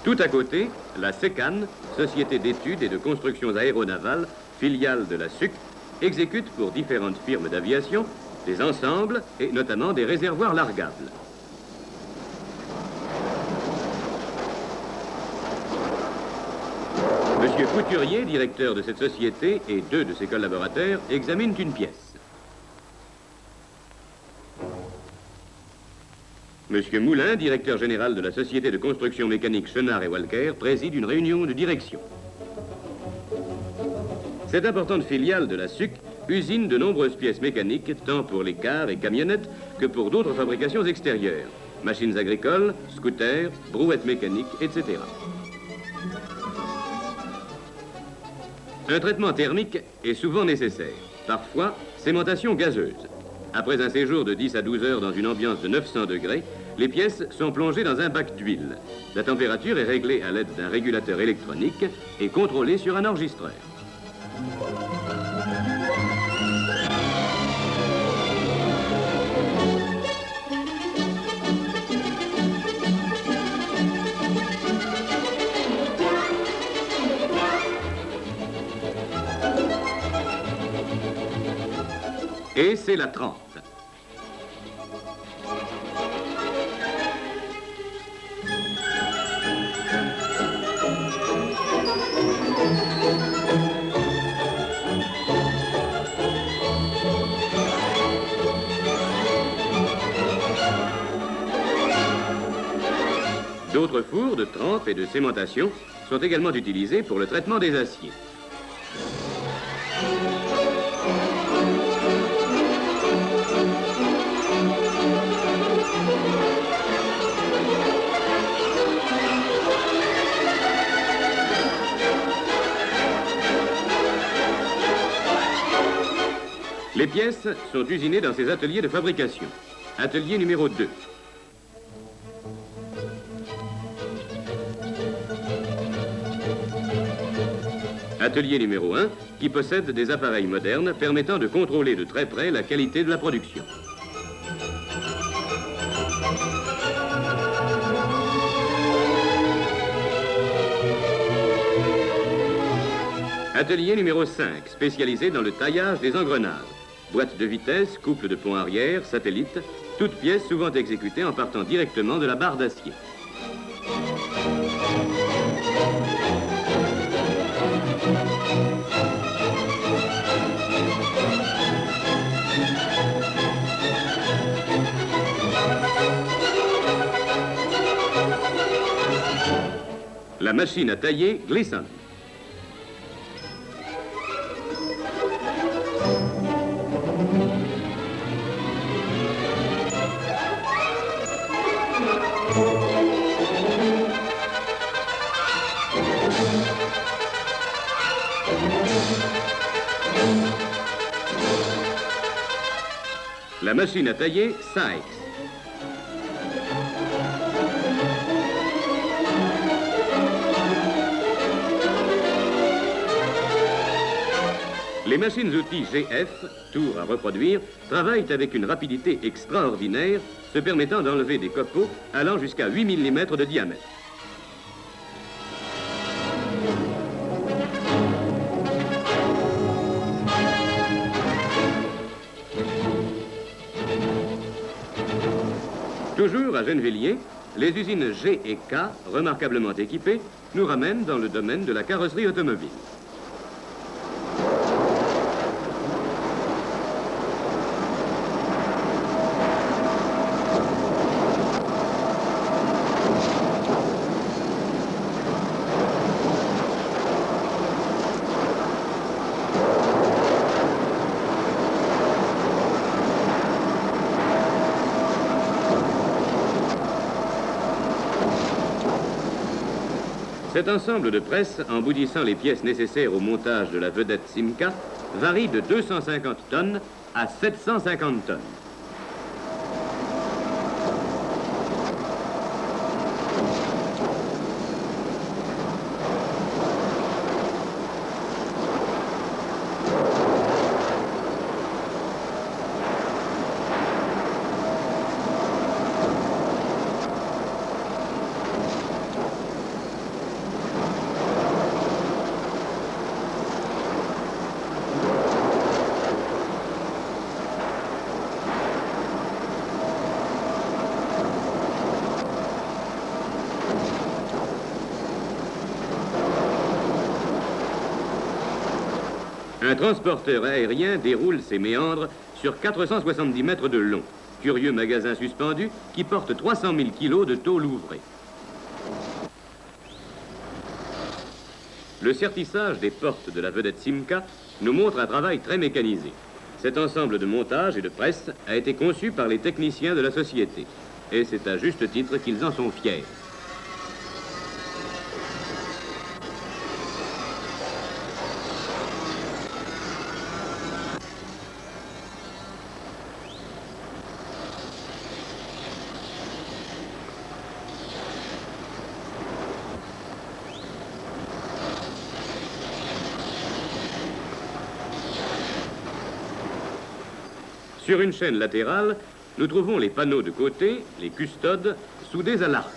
Tout à côté, la SECAN, Société d'études et de constructions aéronavales, filiale de la SUC, exécute pour différentes firmes d'aviation des ensembles et notamment des réservoirs largables. Monsieur Couturier, directeur de cette société, et 2 de ses collaborateurs examinent une pièce. Monsieur Moulin, directeur général de la Société de construction mécanique Chenard et Walker, préside une réunion de direction. Cette importante filiale de la SUC usine de nombreuses pièces mécaniques, tant pour les cars et camionnettes que pour d'autres fabrications extérieures, machines agricoles, scooters, brouettes mécaniques, etc. Un traitement thermique est souvent nécessaire, parfois sémentation gazeuse. Après un séjour de 10 à 12 heures dans une ambiance de 900 degrés, les pièces sont plongées dans un bac d'huile. La température est réglée à l'aide d'un régulateur électronique et contrôlée sur un enregistreur. Et c'est la 30. D'autres fours de trempe et de sémentation sont également utilisés pour le traitement des aciers. Les pièces sont usinées dans ces ateliers de fabrication. Atelier numéro 2. Atelier numéro 1, qui possède des appareils modernes permettant de contrôler de très près la qualité de la production. Atelier numéro 5, spécialisé dans le taillage des engrenages. Boîte de vitesse, couple de pont arrière, satellite, toutes pièces souvent exécutées en partant directement de la barre d'acier. La machine à tailler glissante. La machine à tailler Sykes. Les machines-outils GF, tour à reproduire, travaillent avec une rapidité extraordinaire, se permettant d'enlever des copeaux allant jusqu'à 8 mm de diamètre. Toujours à Gennevilliers, les usines G et K, remarquablement équipées, nous ramènent dans le domaine de la carrosserie automobile. Cet ensemble de presses, emboutissant les pièces nécessaires au montage de la vedette Simca, varie de 250 tonnes à 750 tonnes. Un transporteur aérien déroule ses méandres sur 470 mètres de long. Curieux magasin suspendu qui porte 300 000 kilos de tôle ouvrée. Le sertissage des portes de la vedette Simca nous montre un travail très mécanisé. Cet ensemble de montage et de presse a été conçu par les techniciens de la société. Et c'est à juste titre qu'ils en sont fiers. Sur une chaîne latérale, nous trouvons les panneaux de côté, les custodes, soudés à l'arc.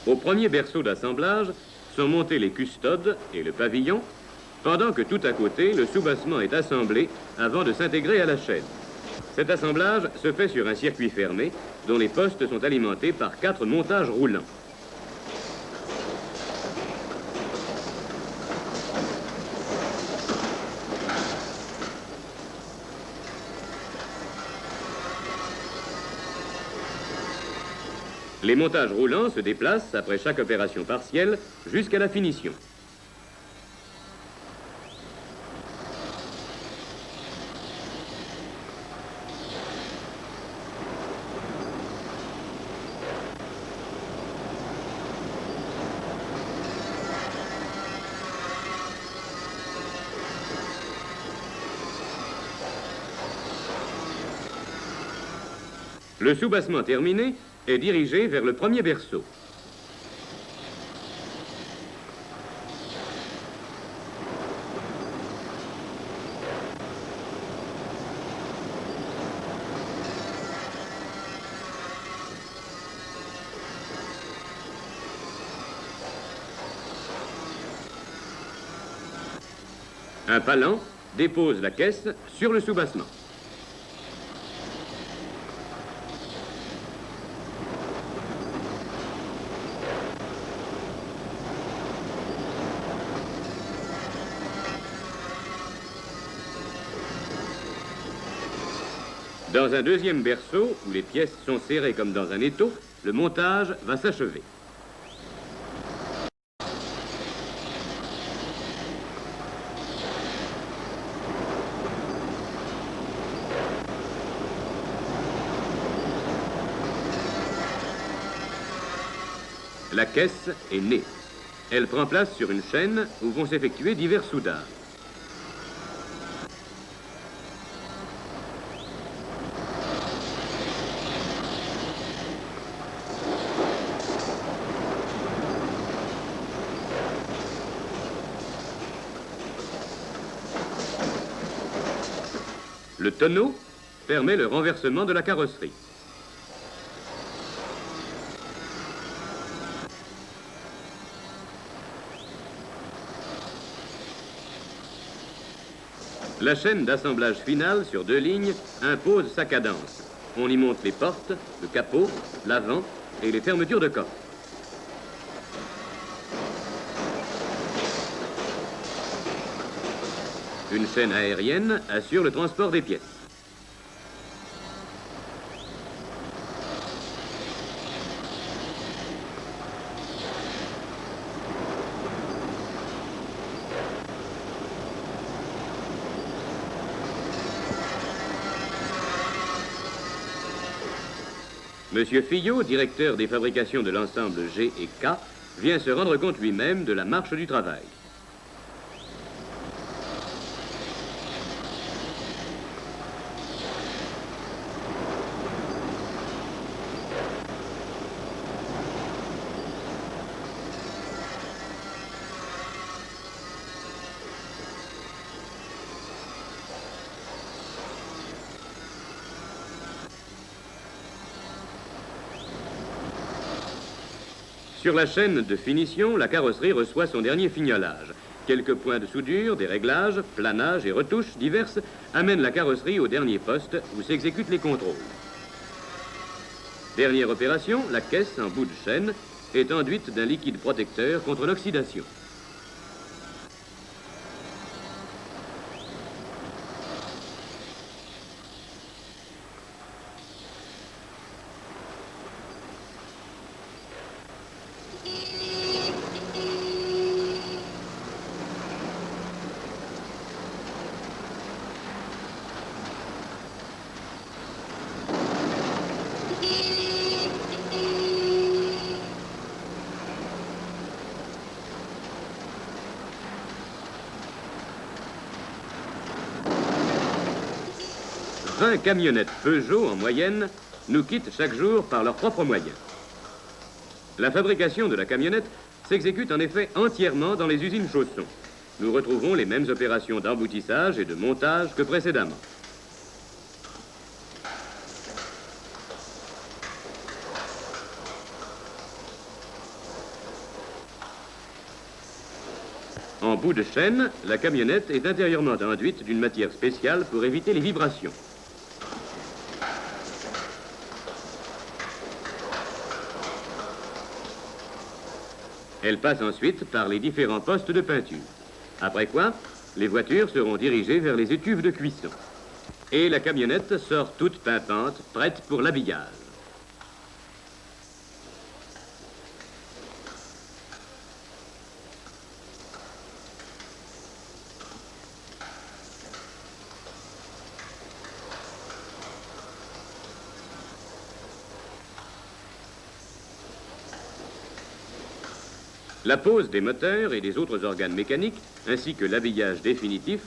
Au premier berceau d'assemblage sont montés les custodes et le pavillon, pendant que tout à côté, le soubassement est assemblé avant de s'intégrer à la chaîne. Cet assemblage se fait sur un circuit fermé dont les postes sont alimentés par 4 montages roulants. Les montages roulants se déplacent après chaque opération partielle jusqu'à la finition. Le soubassement terminé est dirigé vers le premier berceau. Un palan dépose la caisse sur le soubassement. Dans un deuxième berceau, où les pièces sont serrées comme dans un étau, le montage va s'achever. La caisse est née. Elle prend place sur une chaîne où vont s'effectuer divers soudages. Le tonneau permet le renversement de la carrosserie. La chaîne d'assemblage finale sur 2 lignes impose sa cadence. On y monte les portes, le capot, l'avant et les fermetures de coffre. Une chaîne aérienne assure le transport des pièces. Monsieur Fillot, directeur des fabrications de l'ensemble G et K, vient se rendre compte lui-même de la marche du travail. Sur la chaîne de finition, la carrosserie reçoit son dernier fignolage. Quelques points de soudure, des réglages, planages et retouches diverses amènent la carrosserie au dernier poste où s'exécutent les contrôles. Dernière opération, la caisse en bout de chaîne est enduite d'un liquide protecteur contre l'oxydation. Un camionnettes Peugeot, en moyenne, nous quittent chaque jour par leurs propres moyens. La fabrication de la camionnette s'exécute en effet entièrement dans les usines Chausson. Nous retrouvons les mêmes opérations d'emboutissage et de montage que précédemment. En bout de chaîne, la camionnette est intérieurement enduite d'une matière spéciale pour éviter les vibrations. Elle passe ensuite par les différents postes de peinture. Après quoi, les voitures seront dirigées vers les étuves de cuisson. Et la camionnette sort toute pimpante, prête pour l'habillage. La pose des moteurs et des autres organes mécaniques, ainsi que l'habillage définitif,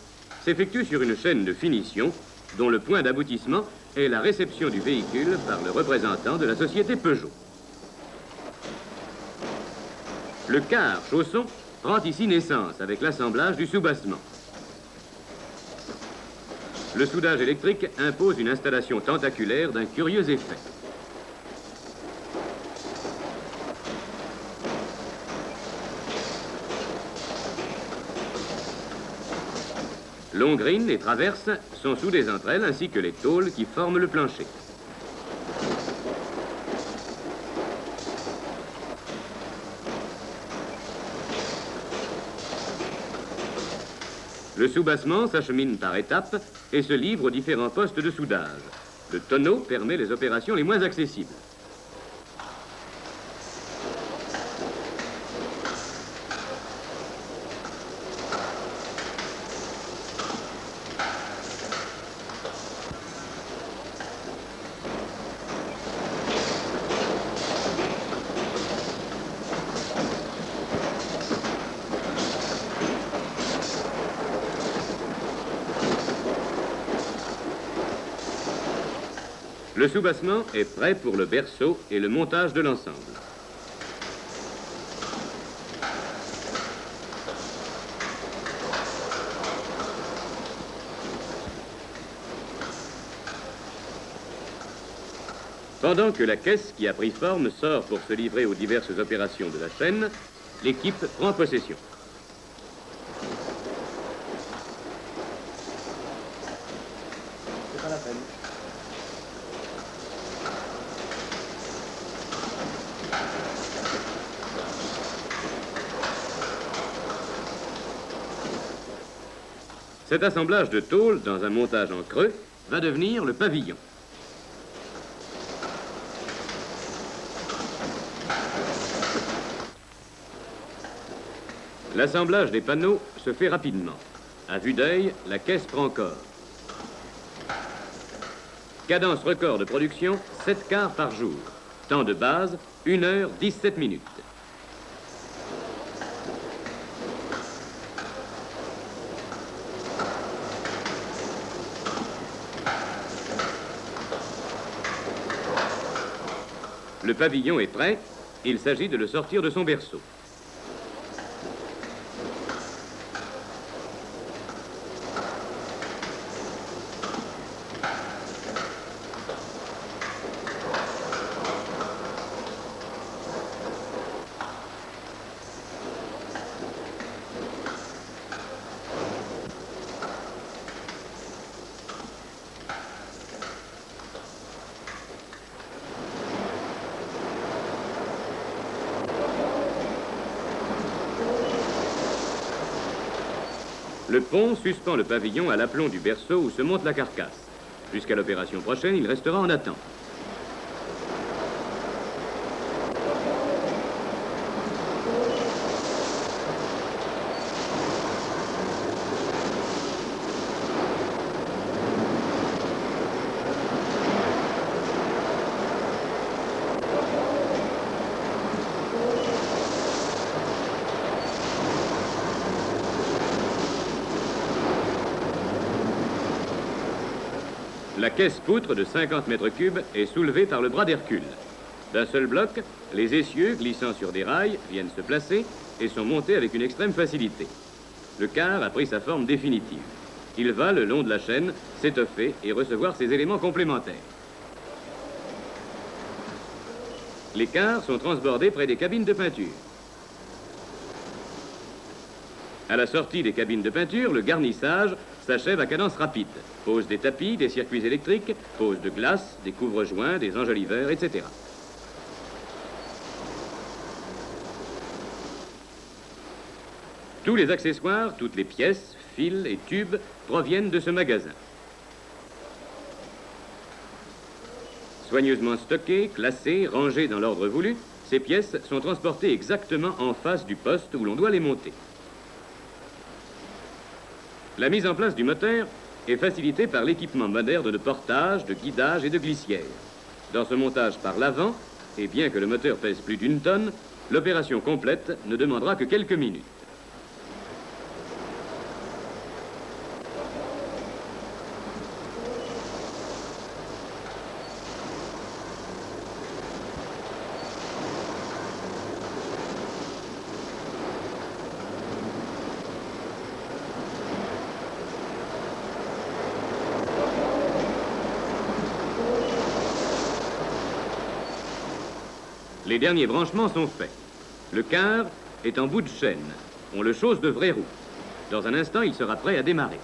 s'effectue sur une chaîne de finition dont le point d'aboutissement est la réception du véhicule par le représentant de la société Peugeot. Le car Chausson prend ici naissance avec l'assemblage du soubassement. Le soudage électrique impose une installation tentaculaire d'un curieux effet. Longrines et traverses sont soudées entre elles ainsi que les tôles qui forment le plancher. Le soubassement s'achemine par étapes et se livre aux différents postes de soudage. Le tonneau permet les opérations les moins accessibles. Le soubassement est prêt pour le berceau et le montage de l'ensemble. Pendant que la caisse qui a pris forme sort pour se livrer aux diverses opérations de la chaîne, l'équipe prend possession. C'est pas la peine. Cet assemblage de tôles dans un montage en creux va devenir le pavillon. L'assemblage des panneaux se fait rapidement. À vue d'œil, la caisse prend corps. Cadence record de production, 7 quarts par jour. Temps de base, 1 heure 17 minutes. Le pavillon est prêt, il s'agit de le sortir de son berceau. Le pont suspend le pavillon à l'aplomb du berceau où se monte la carcasse. Jusqu'à l'opération prochaine, il restera en attente. La caisse-poutre de 50 mètres cubes est soulevée par le bras d'Hercule. D'un seul bloc, les essieux glissant sur des rails viennent se placer et sont montés avec une extrême facilité. Le car a pris sa forme définitive. Il va, le long de la chaîne, s'étoffer et recevoir ses éléments complémentaires. Les cars sont transbordés près des cabines de peinture. À la sortie des cabines de peinture, le garnissage s'achève à cadence rapide. Pose des tapis, des circuits électriques, pose de glace, des couvre-joints, des enjoliveurs, etc. Tous les accessoires, toutes les pièces, fils et tubes proviennent de ce magasin. Soigneusement stockées, classées, rangées dans l'ordre voulu, ces pièces sont transportées exactement en face du poste où l'on doit les monter. La mise en place du moteur est facilitée par l'équipement moderne de portage, de guidage et de glissière. Dans ce montage par l'avant, et bien que le moteur pèse plus d'1 tonne, l'opération complète ne demandera que quelques minutes. Les derniers branchements sont faits. Le car est en bout de chaîne. On le chausse de vraies roues. Dans un instant, il sera prêt à démarrer.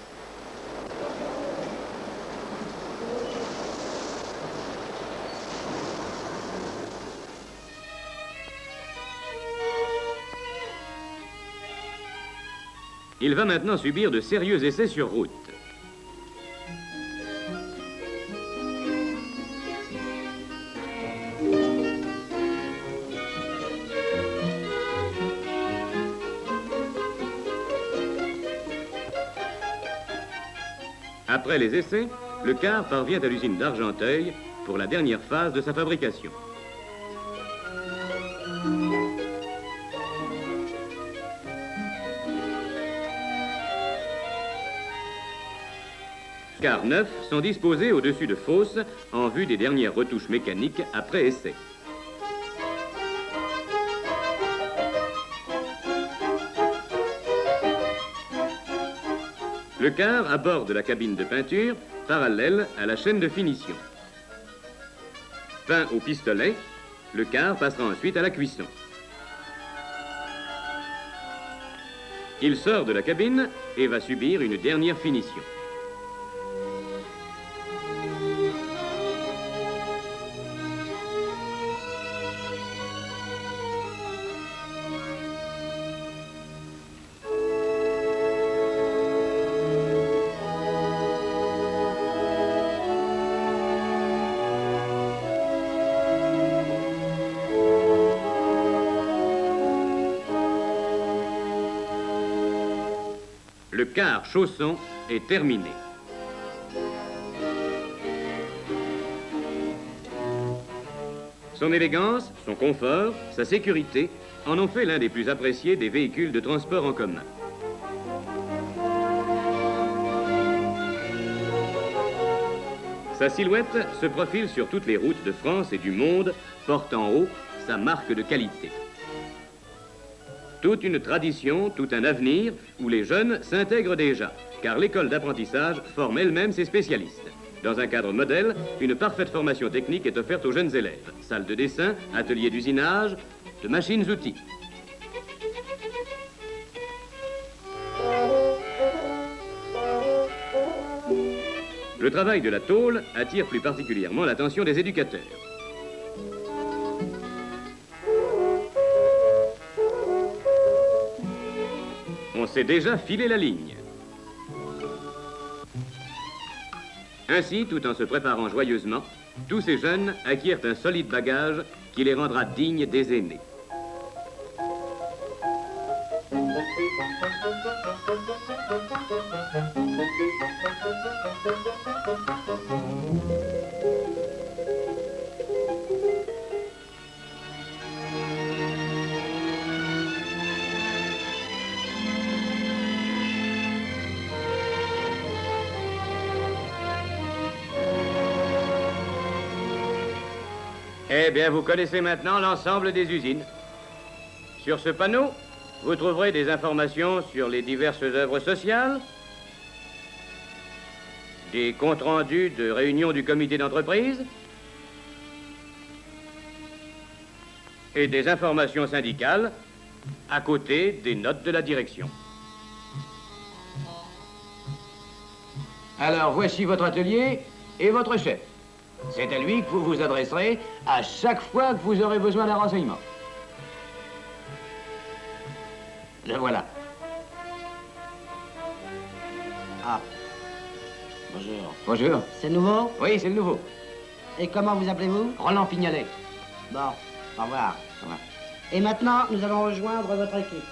Il va maintenant subir de sérieux essais sur route. Après les essais, le car parvient à l'usine d'Argenteuil pour la dernière phase de sa fabrication. Les cars neufs sont disposés au-dessus de fosses en vue des dernières retouches mécaniques après essai. Le car aborde la cabine de peinture parallèle à la chaîne de finition. Peint au pistolet, le car passera ensuite à la cuisson. Il sort de la cabine et va subir une dernière finition. Le car chausson est terminé. Son élégance, son confort, sa sécurité en ont fait l'un des plus appréciés des véhicules de transport en commun. Sa silhouette se profile sur toutes les routes de France et du monde, porte en haut sa marque de qualité. Toute une tradition, tout un avenir où les jeunes s'intègrent déjà, car l'école d'apprentissage forme elle-même ses spécialistes. Dans un cadre modèle, une parfaite formation technique est offerte aux jeunes élèves. Salle de dessin, atelier d'usinage, de machines-outils. Le travail de la tôle attire plus particulièrement l'attention des éducateurs. On sait déjà filer la ligne. Ainsi, tout en se préparant joyeusement, tous ces jeunes acquièrent un solide bagage qui les rendra dignes des aînés. Eh bien, vous connaissez maintenant l'ensemble des usines. Sur ce panneau, vous trouverez des informations sur les diverses œuvres sociales, des comptes rendus de réunions du comité d'entreprise et des informations syndicales à côté des notes de la direction. Alors, voici votre atelier et votre chef. C'est à lui que vous vous adresserez à chaque fois que vous aurez besoin d'un renseignement. Le voilà. Ah. Bonjour. Bonjour. C'est nouveau? Oui, c'est le nouveau. Et comment vous appelez-vous? Roland Pignalet. Bon, au revoir. Au revoir. Et maintenant, nous allons rejoindre votre équipe.